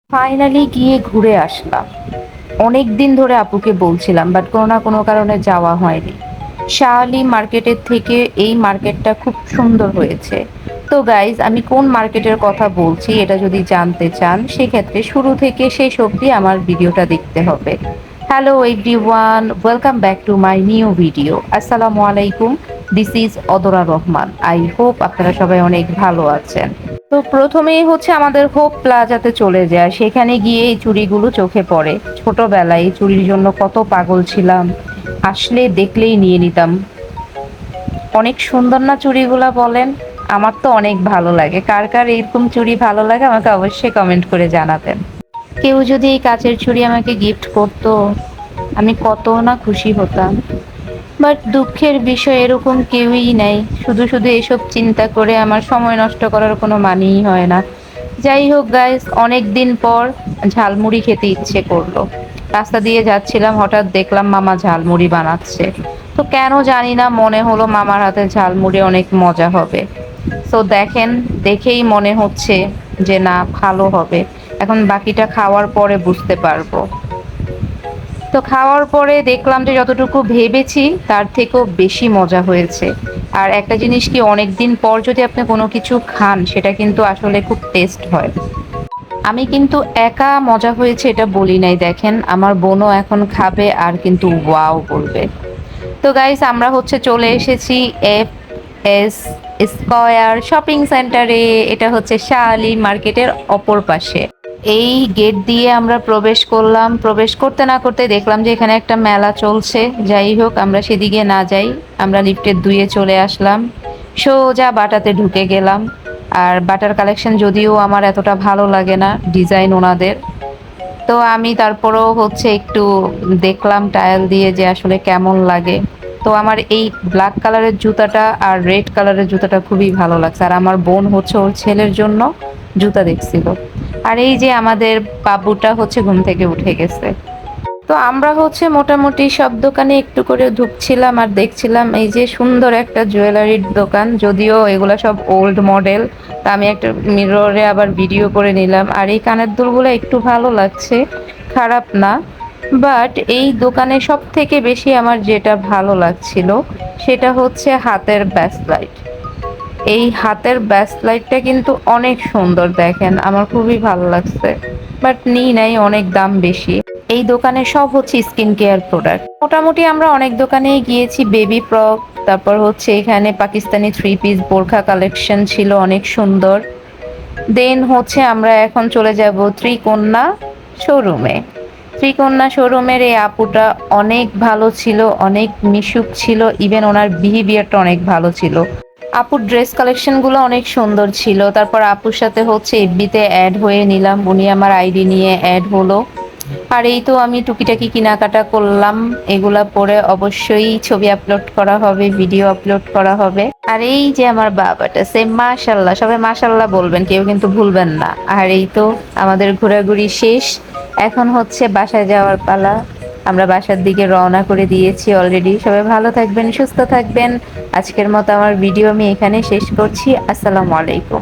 Finally গিয়ে ঘুরে আসলাম। অনেক দিন ধরে আপুকে বলছিলাম, বাট কোনো না কোনো কারণে যাওয়া হয়নি। শাহ আলী মার্কেটের থেকে এই মার্কেটটা খুব সুন্দর হয়েছে। তো গাইজ, আমি কোন মার্কেটের কথা বলছি এটা যদি জানতে চান, সেক্ষেত্রে শুরু থেকে শেষ অবধি আমার ভিডিওটা দেখতে হবে। Hello everyone, welcome back to my new video. আসসালামু আলাইকুম, this is Adra Rahman. I hope আপনারা সবাই অনেক ভালো আছেন। তো প্রথমেই হচ্ছে আমাদের হোপ প্লাজাতে চলে যায়। সেখানে গিয়ে এই চুড়িগুলো চোখে পড়ে। ছোটবেলায় এই চুড়ির জন্য কত পাগল ছিলাম, আসলে দেখলেই নিয়ে নিতাম। অনেক সুন্দর না চুড়িগুলা বলেন? আমার তো অনেক ভালো লাগে। কার কার এরকম চুড়ি ভালো লাগে আমাকে অবশ্যই কমেন্ট করে জানাতেন। কেউ যদি এই কাচের চুড়ি আমাকে গিফট করতো, আমি কত না খুশি হতাম। বাট দুঃখের বিষয় এরকম কেউই নাই। শুধু শুধু এসব চিন্তা করে আমার সময় নষ্ট করার কোনো মানেই হয় না। যাই হোক গাইস, অনেক দিন পর ঝালমুড়ি খেতে ইচ্ছে করলো। রাস্তা দিয়ে যাচ্ছিলাম, হঠাৎ দেখলাম মামা ঝালমুড়ি বানাচ্ছে। তো কেন জানি না মনে হলো মামার হাতে ঝালমুড়ি অনেক মজা হবে। তো দেখেন, দেখেই মনে হচ্ছে যে না, ভালো হবে। এখন বাকিটা খাওয়ার পরে বুঝতে পারবো। তো খাওয়ার পরে দেখলাম যে যতটুকু ভেবেছি তার থেকেও বেশি মজা হয়েছে। আর একটা জিনিস কি, অনেকদিন পর যদি আপনি কোনো কিছু খান, সেটা কিন্তু আসলে খুব টেস্ট হয়। আমি কিন্তু একা মজা হয়েছে এটা বলি নাই, দেখেন আমার বোনও এখন খাবে আর কিন্তু ওয়াও বলবে। তো গাইস, আমরা হচ্ছে চলে এসেছি এফ এস স্কয়ার শপিং সেন্টারে। এটা হচ্ছে শাহ আলী মার্কেটের অপর পাশে। এই গেট দিয়ে আমরা প্রবেশ করলাম। প্রবেশ করতে না করতে দেখলাম যে এখানে একটা মেলা চলছে। যাই হোক, আমরা সেদিকে না যাই, আমরা লিফটের দুইয়ে চলে আসলাম। সোজা বাটাতে ঢুকে গেলাম। আর বাটার কালেকশন যদিও আমার এতটা ভালো লাগে না, ডিজাইন ওনাদের। তো আমি তারপরেও হচ্ছে একটু দেখলাম টায়াল দিয়ে যে আসলে কেমন লাগে। তো আমার এই ব্ল্যাক কালারের জুতাটা আর রেড কালারের জুতাটা খুবই ভালো লাগছে। আর আমার বোন হচ্ছে ওর ছেলের জন্য জুতা দেখছিল। আর এই যে আমাদের বাবুটা হচ্ছে ঘুম থেকে উঠে গেছে। তো আমরা হচ্ছে মোটামুটি সব দোকানে একটু করে ঢুকছিলাম আর দেখছিলাম। এই যে সুন্দর একটা জুয়েলারির দোকান, যদিও এগুলা সব ওল্ড মডেল। তা আমি একটা মিররে আবার ভিডিও করে নিলাম। আর এই কানের দুলগুলো একটু ভালো লাগছে, খারাপ না। বাট এই দোকানে সব থেকে বেশি আমার যেটা ভালো লাগছিল, সেটা হচ্ছে হাতের ব্রেসলাইট। এই হাতের ব্রেসলাইটটা কিন্তু অনেক সুন্দর, দেখেন আমার খুবই ভালো লাগছে। বাট নিই নাই, অনেক দাম বেশি। এই দোকানে সব হচ্ছে স্কিন কেয়ার প্রোডাক্ট। মোটামুটি আমরা অনেক দোকানেই গিয়েছি, বেবি ফ্রক, তারপর হচ্ছে এখানে পাকিস্তানি থ্রি পিস বোরখা কালেকশন ছিল অনেক সুন্দর। দেন হচ্ছে আমরা এখন চলে যাব ত্রিকন্যা শোরুমে। ত্রিকন্যা শোরুমের এই আপুটা অনেক ভালো ছিল, অনেক মিশুক ছিল, ইভেন ওনার বিহেভিয়ারটা অনেক ভালো ছিল। আপুর ড্রেস কালেকশনগুলো অনেক সুন্দর ছিল। তারপর আপুর সাথে হচ্ছে এফবিতে অ্যাড হয়ে নিলাম, উনি আমার আইডি নিয়ে অ্যাড হলো। আর এই তো আমি টুকিটাকি কেনাকাটা করলাম। এগুলা পরে অবশ্যই ছবি আপলোড করা হবে, ভিডিও আপলোড করা হবে। আর এই যে আমার বাবাটা, সে মাশাল্লাহ, সবাই মাশাল্লাহ বলবেন, কেউ কিন্তু ভুলবেন না। আর এই তো আমাদের ঘোরাঘুরি শেষ, এখন হচ্ছে বাসায় যাওয়ার পালা। আমরা বাসার দিকে রওনা করে দিয়েছি অলরেডি। সবাই ভালো থাকবেন, সুস্থ থাকবেন। আজকের মতো আমার ভিডিও আমি এখানে শেষ করছি। আসসালামু আলাইকুম।